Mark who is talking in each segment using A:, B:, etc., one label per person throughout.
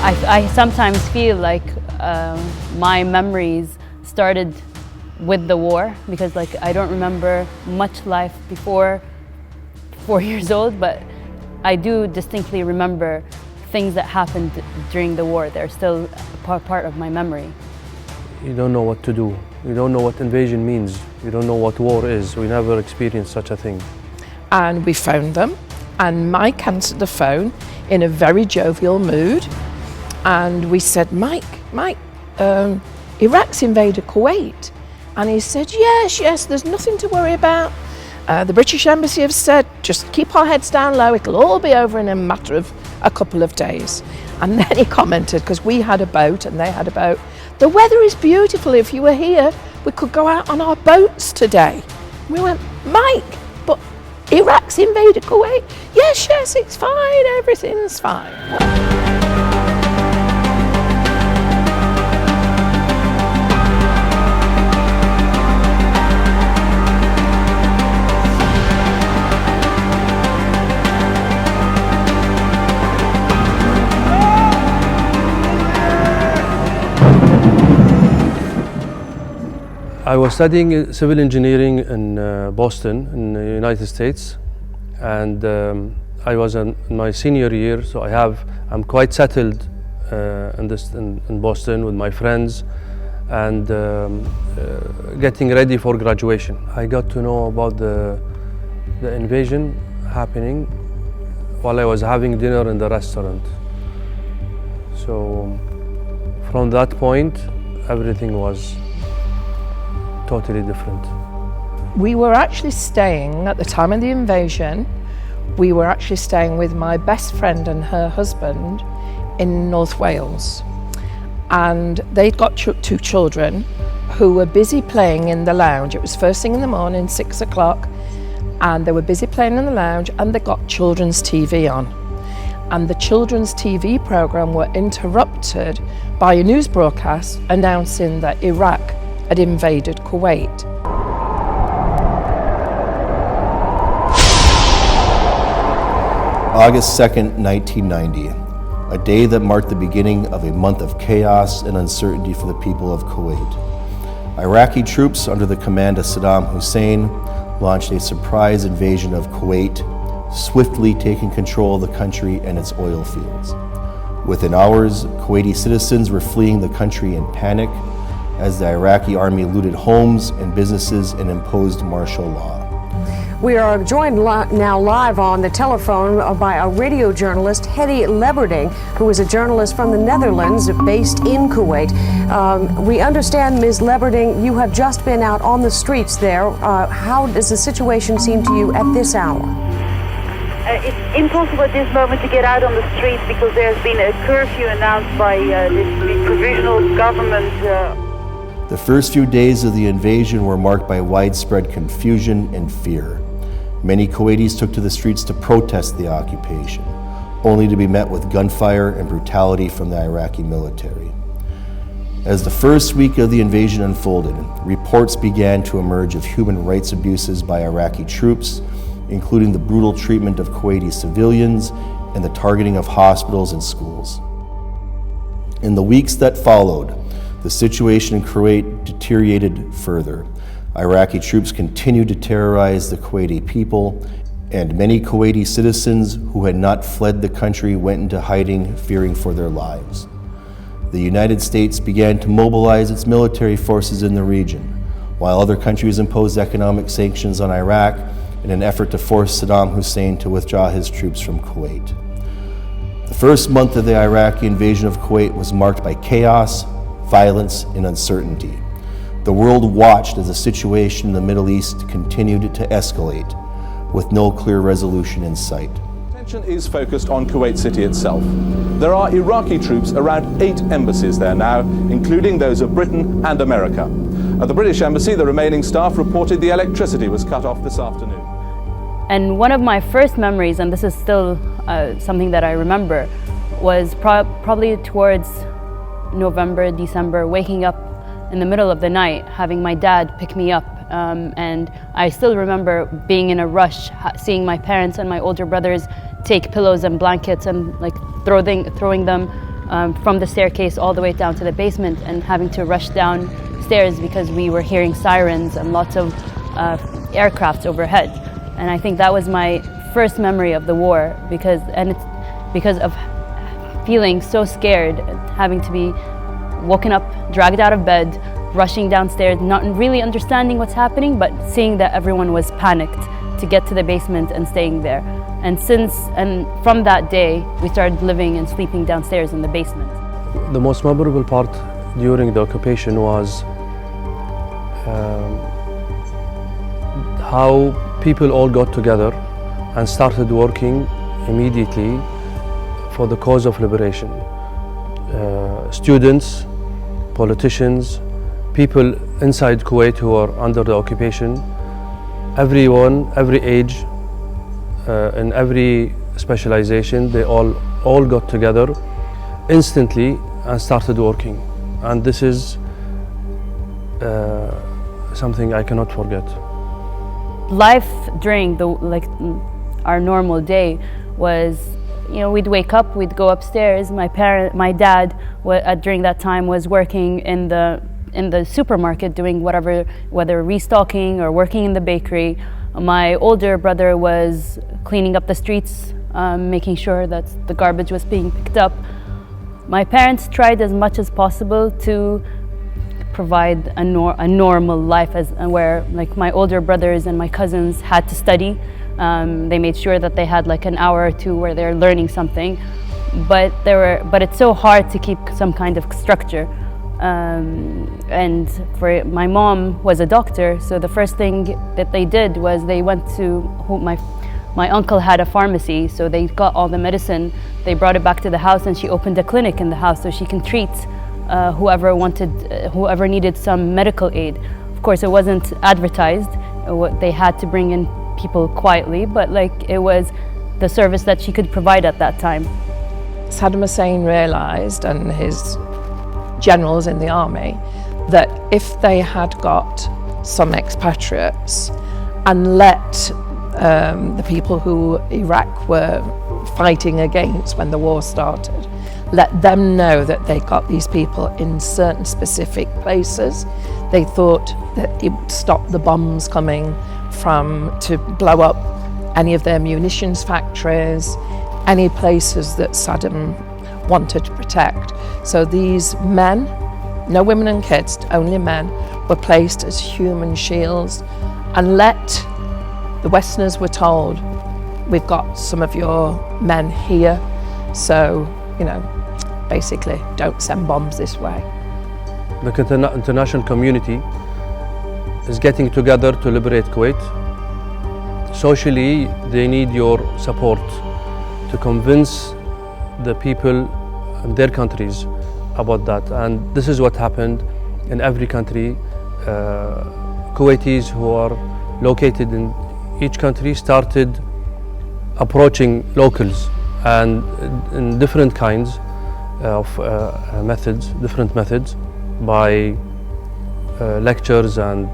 A: I sometimes feel like my memories started with the war, because like I don't remember much life before 4 years old, but I do distinctly remember things that happened during the war. They're still part of my memory.
B: You don't know what to do. You don't know what invasion means. You don't know what war is. We never experienced such a thing.
C: And we phoned them, and Mike answered the phone in a very jovial mood. And we said, Mike, Iraq's invaded Kuwait. And he said, yes, there's nothing to worry about. The British Embassy have said, just keep our heads down low, it'll all be over in a matter of a couple of days. And then he commented, because we had a boat and they had a boat, the weather is beautiful. If you were here, we could go out on our boats today. We went, Mike, but Iraq's invaded Kuwait. Yes, it's fine, everything's fine.
B: I was studying civil engineering in Boston, in the United States, and I was in my senior year, so I'm quite settled in Boston with my friends, and getting ready for graduation. I got to know about the invasion happening while I was having dinner in the restaurant. So from that point, everything was totally different.
C: We were actually staying, at the time of the invasion, we were actually staying with my best friend and her husband in North Wales. And they'd got two children who were busy playing in the lounge. It was first thing in the morning, 6 o'clock, and they were busy playing in the lounge, and they got children's TV on. And the children's TV program were interrupted by a news broadcast announcing that Iraq had invaded Kuwait.
D: August 2nd, 1990, a day that marked the beginning of a month of chaos and uncertainty for the people of Kuwait. Iraqi troops under the command of Saddam Hussein launched a surprise invasion of Kuwait, swiftly taking control of the country and its oil fields. Within hours, Kuwaiti citizens were fleeing the country in panic as the Iraqi army looted homes and businesses and imposed martial law.
E: We are joined now live on the telephone by a radio journalist, Hedy Liberated, who is a journalist from the Netherlands based in Kuwait. We understand, Ms. Liberated, you have just been out on the streets there. How does the situation seem to you at this hour?
F: It's impossible at this moment to get out on the streets because there's been a curfew announced by the provisional government.
D: The first few days of the invasion were marked by widespread confusion and fear. Many Kuwaitis took to the streets to protest the occupation, only to be met with gunfire and brutality from the Iraqi military. As the first week of the invasion unfolded, reports began to emerge of human rights abuses by Iraqi troops, including the brutal treatment of Kuwaiti civilians and the targeting of hospitals and schools. In the weeks that followed, the situation in Kuwait deteriorated further. Iraqi troops continued to terrorize the Kuwaiti people, and many Kuwaiti citizens who had not fled the country went into hiding, fearing for their lives. The United States began to mobilize its military forces in the region, while other countries imposed economic sanctions on Iraq in an effort to force Saddam Hussein to withdraw his troops from Kuwait. The first month of the Iraqi invasion of Kuwait was marked by chaos, violence, and uncertainty. The world watched as the situation in the Middle East continued to escalate, with no clear resolution in sight.
G: Attention is focused on Kuwait City itself. There are Iraqi troops around 8 embassies there now, including those of Britain and America. At the British Embassy, the remaining staff reported the electricity was cut off this afternoon.
A: And one of my first memories, and this is still something that I remember, was probably towards November, December, waking up in the middle of the night, having my dad pick me up. And I still remember being in a rush, seeing my parents and my older brothers take pillows and blankets and like throwing them from the staircase all the way down to the basement and having to rush downstairs because we were hearing sirens and lots of aircrafts overhead. And I think that was my first memory of the war because of feeling so scared, having to be woken up, dragged out of bed, rushing downstairs, not really understanding what's happening, but seeing that everyone was panicked to get to the basement and staying there. And from that day, we started living and sleeping downstairs in the basement.
B: The most memorable part during the occupation was how people all got together and started working immediately for the cause of liberation. Students, politicians, people inside Kuwait who are under the occupation, everyone, every age, in every specialization, they all got together instantly and started working. And this is something I cannot forget.
A: Life during our normal day was, we'd wake up, we'd go upstairs. My dad, during that time, was working in the supermarket, doing whether restocking or working in the bakery. My older brother was cleaning up the streets, making sure that the garbage was being picked up. My parents tried as much as possible to provide a normal life, where my older brothers and my cousins had to study. They made sure that they had an hour or two where they're learning something, but it's so hard to keep some kind of structure. And for my mom was a doctor, so the first thing that they did was they went to my uncle had a pharmacy, so they got all the medicine, they brought it back to the house, and she opened a clinic in the house so she can treat whoever needed some medical aid. Of course, it wasn't advertised. They had to bring in people quietly, but it was the service that she could provide at that time.
C: Saddam Hussein realised, and his generals in the army, that if they had got some expatriates and let the people who Iraq were fighting against when the war started, let them know that they got these people in certain specific places, they thought that it would stop the bombs coming to blow up any of their munitions factories, any places that Saddam wanted to protect. So these men, no women and kids, only men, were placed as human shields, and the Westerners were told, we've got some of your men here, so, basically don't send bombs this way.
B: The international community is getting together to liberate Kuwait. Socially, they need your support to convince the people in their countries about that, and this is what happened in every country. Kuwaitis who are located in each country started approaching locals, and in different kinds of different methods, by lectures and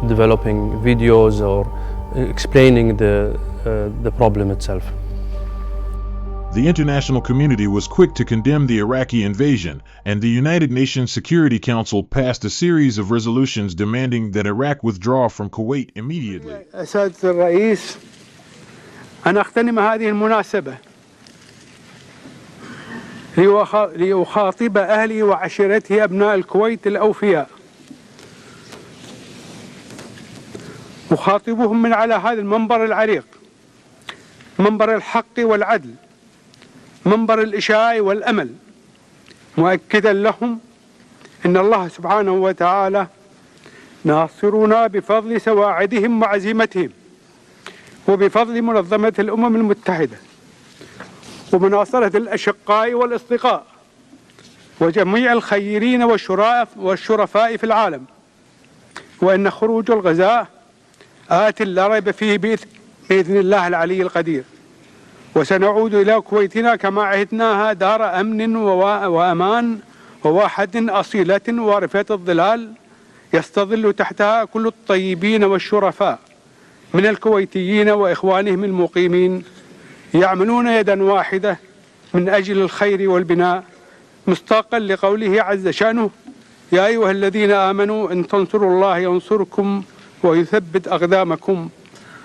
B: developing videos or explaining the problem itself.
H: The international community was quick to condemn the Iraqi invasion, and the United Nations Security Council passed a series of resolutions demanding that Iraq withdraw from Kuwait immediately.
I: سيادة الرئيس، أنا أغتنم هذه المناسبة لأخاطب أهلي وعشيرتي أبناء الكويت الأوفياء، أخاطبهم من على هذا المنبر العريق، منبر الحق والعدل، منبر الإشاعة والأمل، مؤكدا لهم إن الله سبحانه وتعالى ناصرنا بفضل سواعدهم وعزيمتهم، وبفضل منظمة الأمم المتحدة، ومناصرة الأشقاء والأصدقاء، وجميع الخيرين والشرفاء في العالم، وإن خروج الغزاة آت لا ريب فيه بإذن الله العلي القدير، وسنعود إلى كويتنا كما عهدناها دار أمن وأمان وواحد أصيلة وارفة الظلال يستظل تحتها كل الطيبين والشرفاء من الكويتيين وإخوانهم المقيمين، يعملون يدا واحدة من أجل الخير والبناء مصداقا لقوله عز شأنه يا أيها الذين آمنوا إن تنصروا الله ينصركم ويثبت أقدامكم.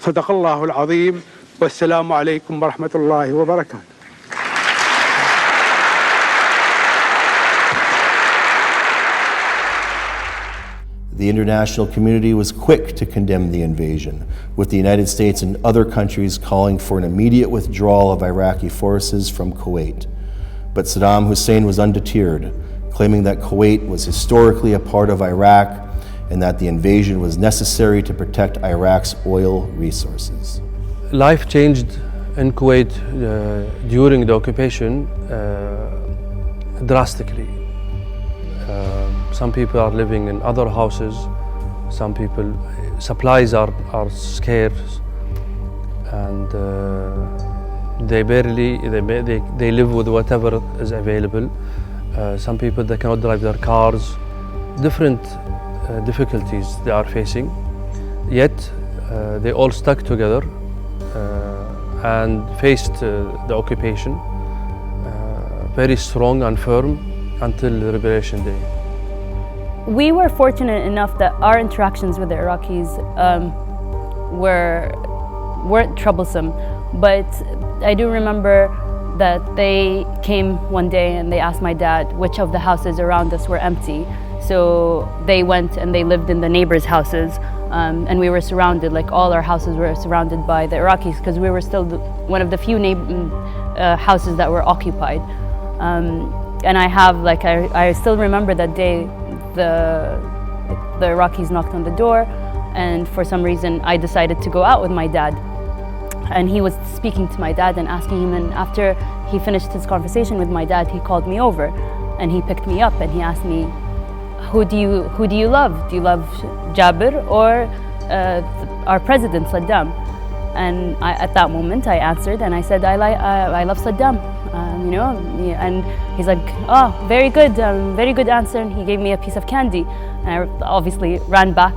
I: صدق الله العظيم، والسلام عليكم ورحمة الله وبركاته.
D: The international community was quick to condemn the invasion, with the United States and other countries calling for an immediate withdrawal of Iraqi forces from Kuwait. But Saddam Hussein was undeterred, claiming that Kuwait was historically a part of Iraq and that the invasion was necessary to protect Iraq's oil resources.
B: Life changed in Kuwait during the occupation drastically. Some people are living in other houses. Some people, supplies are scarce, and they live with whatever is available. Some people, they cannot drive their cars. Different difficulties they are facing. Yet they all stuck together and faced the occupation very strong and firm until Liberation Day.
A: We were fortunate enough that our interactions with the Iraqis weren't troublesome, but I do remember that they came one day and they asked my dad which of the houses around us were empty. So they went and they lived in the neighbors' houses, and we were surrounded, like all our houses were surrounded by the Iraqis, because we were still one of the few houses that were occupied. And I still remember that day. The Iraqis knocked on the door, and for some reason I decided to go out with my dad. And he was speaking to my dad and asking him, and after he finished his conversation with my dad, he called me over and he picked me up and he asked me, who do you love? Do you love Jabir or our president Saddam? And at that moment I answered and I said, I love Saddam. And he's like, oh, very good answer. And he gave me a piece of candy. And I obviously ran back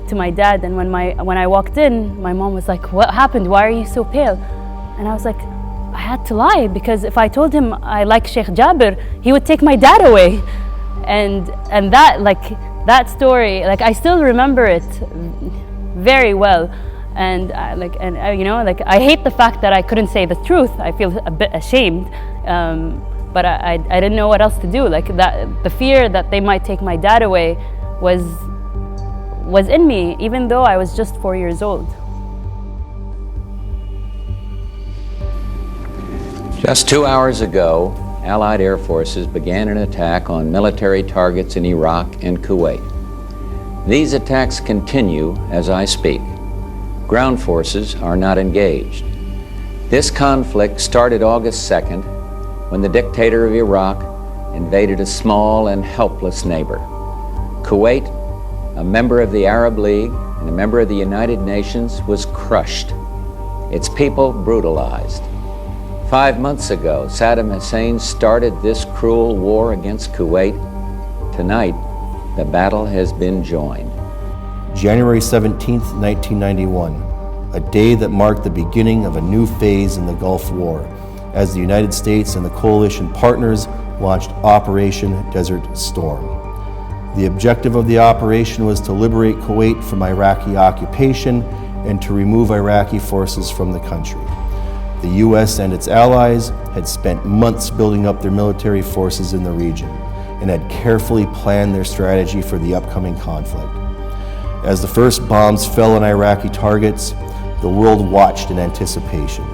A: to my dad. And when I walked in, my mom was like, what happened? Why are you so pale? And I was like, I had to lie, because if I told him I like Sheikh Jabir, he would take my dad away. And that story, I still remember it very well. And I hate the fact that I couldn't say the truth. I feel a bit ashamed, but I didn't know what else to do. The fear that they might take my dad away was in me, even though I was just 4 years old.
J: Just 2 hours ago, Allied air forces began an attack on military targets in Iraq and Kuwait. These attacks continue as I speak. Ground forces are not engaged. This conflict started August 2nd when the dictator of Iraq invaded a small and helpless neighbor. Kuwait, a member of the Arab League and a member of the United Nations, was crushed, its people brutalized. 5 months ago, Saddam Hussein started this cruel war against Kuwait. Tonight, the battle has been joined.
D: January 17th, 1991, a day that marked the beginning of a new phase in the Gulf War, as the United States and the coalition partners launched Operation Desert Storm. The objective of the operation was to liberate Kuwait from Iraqi occupation and to remove Iraqi forces from the country. The U.S. and its allies had spent months building up their military forces in the region and had carefully planned their strategy for the upcoming conflict. As the first bombs fell on Iraqi targets, the world watched in anticipation.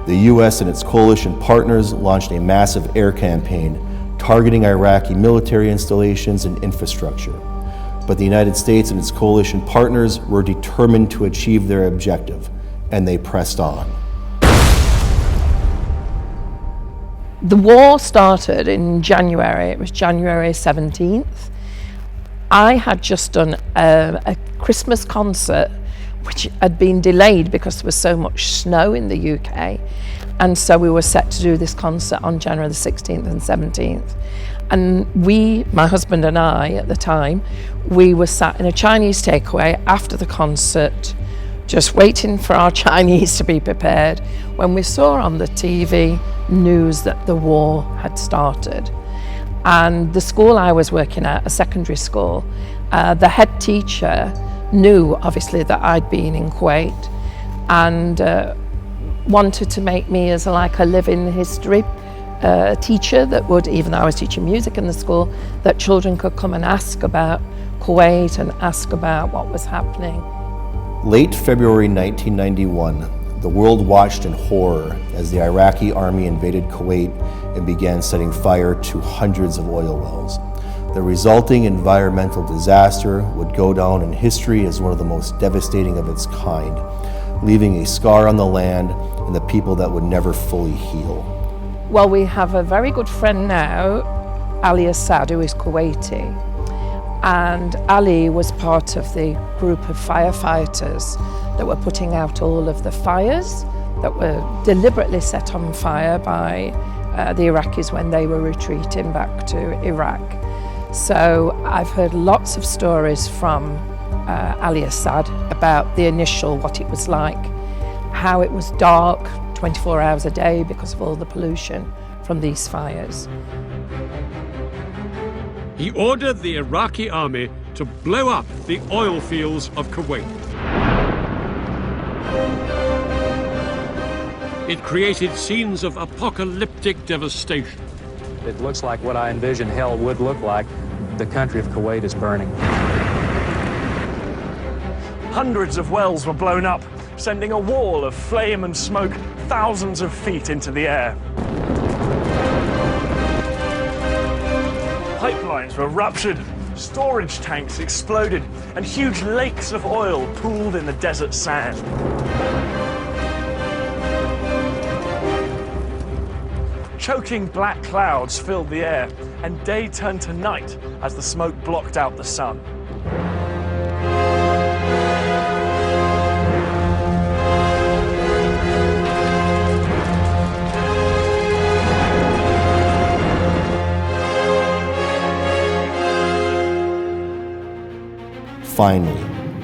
D: The U.S. and its coalition partners launched a massive air campaign targeting Iraqi military installations and infrastructure. But the United States and its coalition partners were determined to achieve their objective, and they pressed on.
C: The war started in January. It was January 17th. I had just done a Christmas concert which had been delayed because there was so much snow in the UK, and so we were set to do this concert on January the 16th and 17th. And we, my husband and I at the time, we were sat in a Chinese takeaway after the concert, just waiting for our Chinese to be prepared, when we saw on the TV news that the war had started. And the school I was working at, a secondary school, the head teacher knew obviously that I'd been in Kuwait and wanted to make me as like a living history teacher that would, even though I was teaching music in the school, that children could come and ask about Kuwait and ask about what was happening.
D: Late February 1991, the world watched in horror as the Iraqi army invaded Kuwait and began setting fire to hundreds of oil wells. The resulting environmental disaster would go down in history as one of the most devastating of its kind, leaving a scar on the land and the people that would never fully heal.
C: Well, we have a very good friend now, Ali Assad, who is Kuwaiti. And Ali was part of the group of firefighters that were putting out all of the fires that were deliberately set on fire by the Iraqis when they were retreating back to Iraq. So I've heard lots of stories from Ali Assad about the initial, what it was like, how it was dark 24 hours a day because of all the pollution from these fires.
K: He ordered the Iraqi army to blow up the oil fields of Kuwait. It created scenes of apocalyptic devastation.
L: It looks like what I envisioned hell would look like. The country of Kuwait is burning.
M: Hundreds of wells were blown up, sending a wall of flame and smoke thousands of feet into the air. Pipelines were ruptured, storage tanks exploded, and huge lakes of oil pooled in the desert sand. Choking black clouds filled the air, and day turned to night as the smoke blocked out the sun.
D: Finally,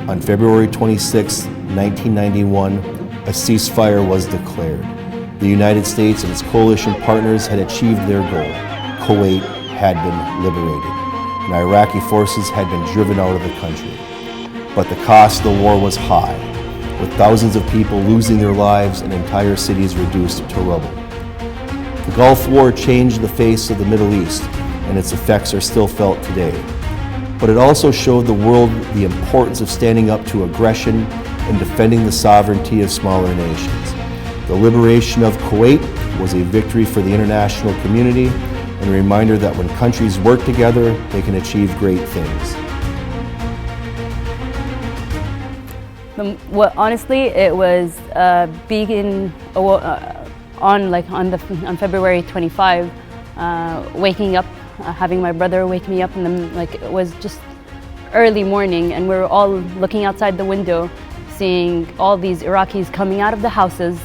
D: on February 26, 1991, a ceasefire was declared. The United States and its coalition partners had achieved their goal. Kuwait had been liberated, and Iraqi forces had been driven out of the country. But the cost of the war was high, with thousands of people losing their lives and entire cities reduced to rubble. The Gulf War changed the face of the Middle East, and its effects are still felt today. But it also showed the world the importance of standing up to aggression and defending the sovereignty of smaller nations. The liberation of Kuwait was a victory for the international community and a reminder that when countries work together, they can achieve great things.
A: Well, honestly, it was being on February 25, waking up, having my brother wake me up, and then it was just early morning, and we were all looking outside the window, seeing all these Iraqis coming out of the houses,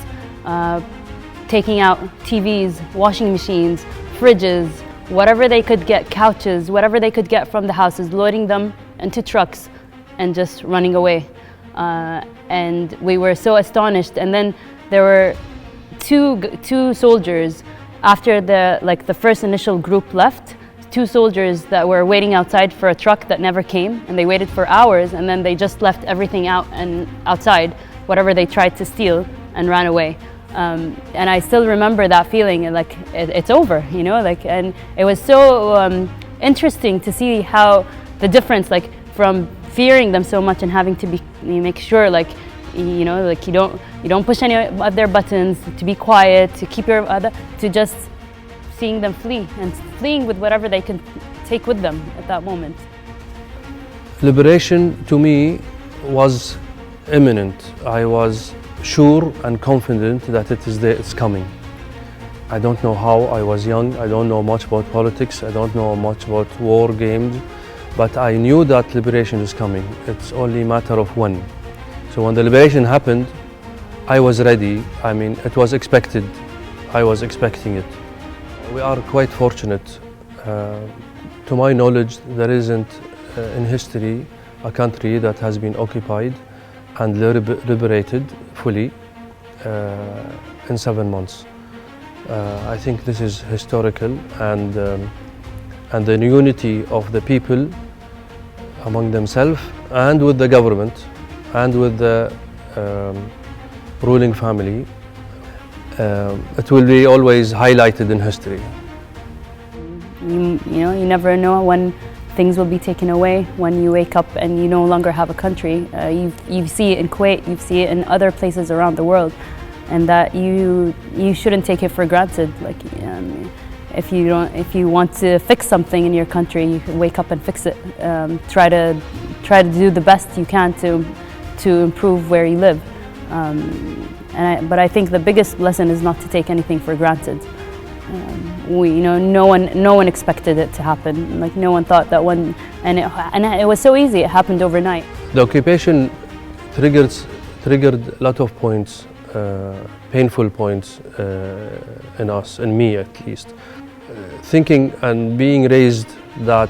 A: taking out TVs, washing machines, fridges, whatever they could get, couches, whatever they could get from the houses, loading them into trucks and just running away. And we were so astonished. And then there were two soldiers after the first initial group left, two soldiers that were waiting outside for a truck that never came, and they waited for hours, and then they just left everything out and outside, whatever they tried to steal, and ran away. And I still remember that feeling, and it's over, and it was so interesting to see how the difference, from fearing them so much and having to make sure, you don't push any of their buttons, to be quiet, to keep to just seeing them flee and fleeing with whatever they can take with them at that moment.
B: Liberation to me was imminent. I was sure and confident that it's coming. I don't know how. I was young. I don't know much about politics. I don't know much about war games, but I knew that liberation is coming. It's only a matter of when. So when the liberation happened, I was ready. I mean, it was expected. I was expecting it. We are quite fortunate. To my knowledge, there isn't in history a country that has been occupied and liberated fully in 7 months. I think this is historical, and and the unity of the people among themselves and with the government and with the ruling family. It will be always highlighted in history.
A: You know, you never know when things will be taken away, when you wake up and you no longer have a country. You see it in Kuwait, you see it in other places around the world, and that you shouldn't take it for granted. Like, if you want to fix something in your country, you can wake up and fix it. Try to do the best you can to improve where you live. But I think the biggest lesson is not to take anything for granted. No one expected it to happen. Like, no one thought that one, and it was so easy. It happened overnight.
B: The occupation triggered a lot of points, painful points in us, in me at least. Thinking and being raised that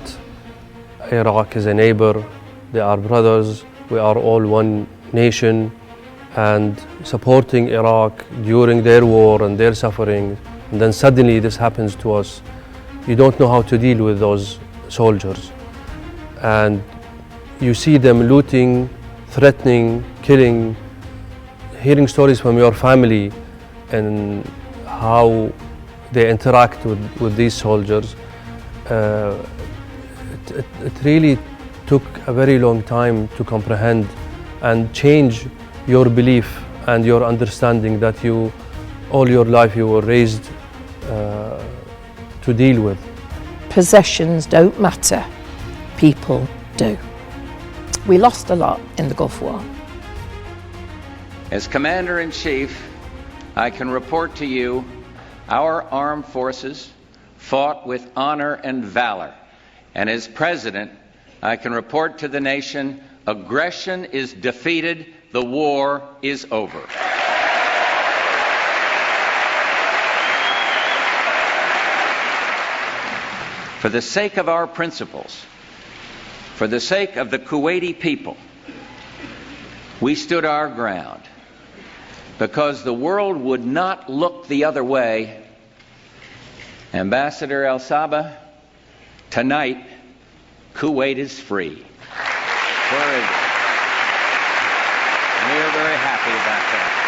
B: Iraq is a neighbor, they are brothers, we are all one nation, and supporting Iraq during their war and their suffering, and then suddenly this happens to us. You don't know how to deal with those soldiers, and you see them looting, threatening, killing, hearing stories from your family and how they interact with these soldiers. It really took a very long time to comprehend and change your belief and your understanding that all your life you were raised to deal with.
C: Possessions don't matter, people do. We lost a lot in the Gulf War.
J: As Commander-in-Chief, I can report to you our armed forces fought with honor and valor. And as President, I can report to the nation, aggression is defeated, the war is over. For the sake of our principles, for the sake of the Kuwaiti people, we stood our ground, because the world would not look the other way. Ambassador El Sabah, tonight, Kuwait is free. We're very happy about that.